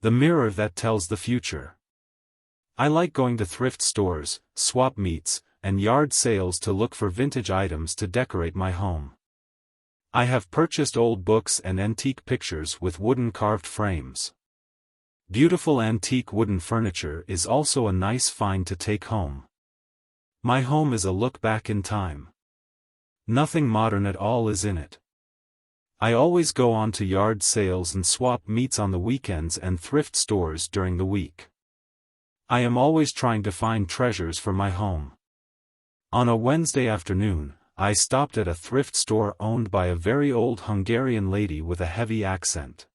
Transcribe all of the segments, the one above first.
The mirror that tells the future. I like going to thrift stores, swap meets, and yard sales to look for vintage items to decorate my home. I have purchased old books and antique pictures with wooden carved frames. Beautiful antique wooden furniture is also a nice find to take home. My home is a look back in time. Nothing modern at all is in it. I always go on to yard sales and swap meets on the weekends and thrift stores during the week. I am always trying to find treasures for my home. On a Wednesday afternoon, I stopped at a thrift store owned by a very old Hungarian lady with a heavy accent.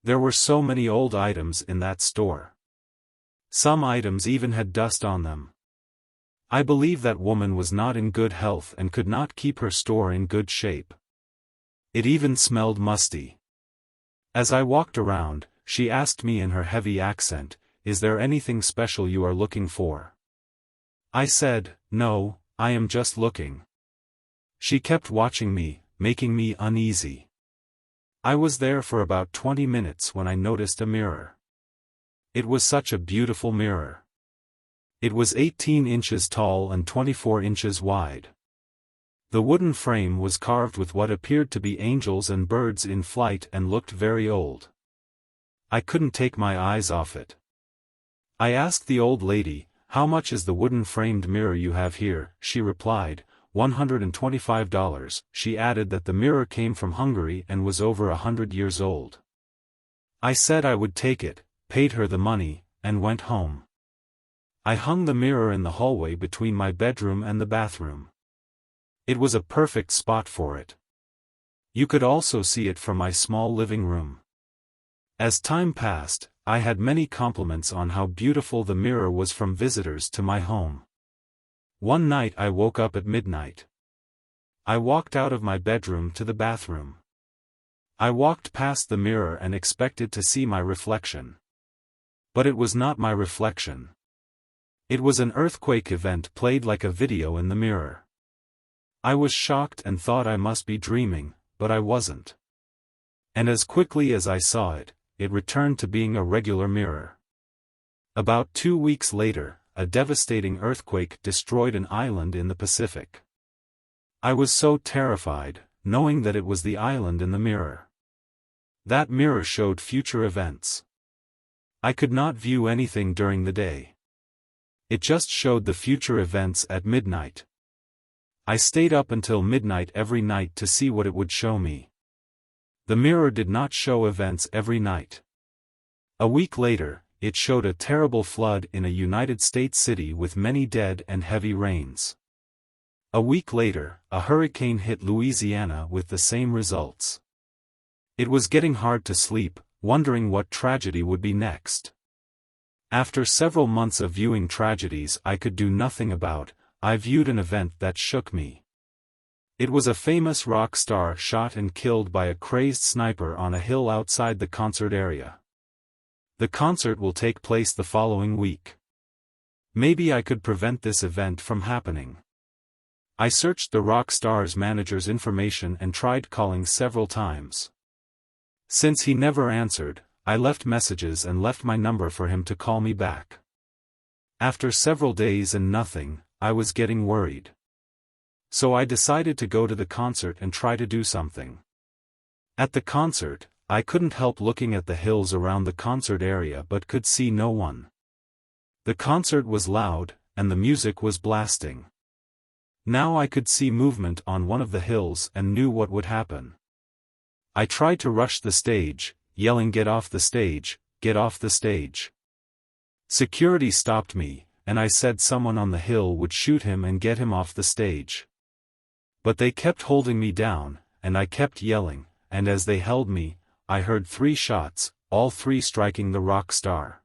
There were so many old items in that store. Some items even had dust on them. I believe that woman was not in good health and could not keep her store in good shape. It even smelled musty. As I walked around, she asked me in her heavy accent, "Is there anything special you are looking for?" I said, "No, I am just looking." She kept watching me, making me uneasy. I was there for about 20 minutes when I noticed a mirror. It was such a beautiful mirror. It was 18 inches tall and 24 inches wide. The wooden frame was carved with what appeared to be angels and birds in flight and looked very old. I couldn't take my eyes off it. I asked the old lady, "How much is the wooden framed mirror you have here?" She replied, $125. She added that the mirror came from Hungary and was over 100 years old. I said I would take it, paid her the money, and went home. I hung the mirror in the hallway between my bedroom and the bathroom. It was a perfect spot for it. You could also see it from my small living room. As time passed, I had many compliments on how beautiful the mirror was from visitors to my home. One night I woke up at midnight. I walked out of my bedroom to the bathroom. I walked past the mirror and expected to see my reflection. But it was not my reflection. It was an earthquake event played like a video in the mirror. I was shocked and thought I must be dreaming, but I wasn't. And as quickly as I saw it, it returned to being a regular mirror. About 2 weeks later, a devastating earthquake destroyed an island in the Pacific. I was so terrified, knowing that it was the island in the mirror. That mirror showed future events. I could not view anything during the day. It just showed the future events at midnight. I stayed up until midnight every night to see what it would show me. The mirror did not show events every night. A week later, it showed a terrible flood in a United States city with many dead and heavy rains. A week later, a hurricane hit Louisiana with the same results. It was getting hard to sleep, wondering what tragedy would be next. After several months of viewing tragedies I could do nothing about, I viewed an event that shook me. It was a famous rock star shot and killed by a crazed sniper on a hill outside the concert area. The concert will take place the following week. Maybe I could prevent this event from happening. I searched the rock star's manager's information and tried calling several times. Since he never answered, I left messages and left my number for him to call me back. After several days and nothing, I was getting worried. So I decided to go to the concert and try to do something. At the concert, I couldn't help looking at the hills around the concert area but could see no one. The concert was loud, and the music was blasting. Now I could see movement on one of the hills and knew what would happen. I tried to rush the stage, yelling, "Get off the stage, get off the stage." Security stopped me, and I said someone on the hill would shoot him and get him off the stage. But they kept holding me down, and I kept yelling, and as they held me, I heard 3 shots, all 3 striking the rock star.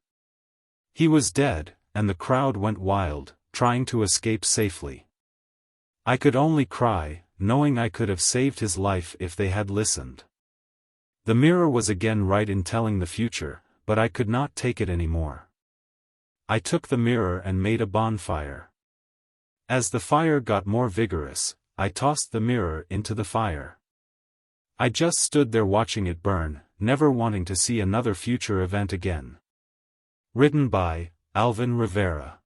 He was dead, and the crowd went wild, trying to escape safely. I could only cry, knowing I could have saved his life if they had listened. The mirror was again right in telling the future, but I could not take it anymore. I took the mirror and made a bonfire. As the fire got more vigorous, I tossed the mirror into the fire. I just stood there watching it burn, never wanting to see another future event again. Written by Alvin Rivera.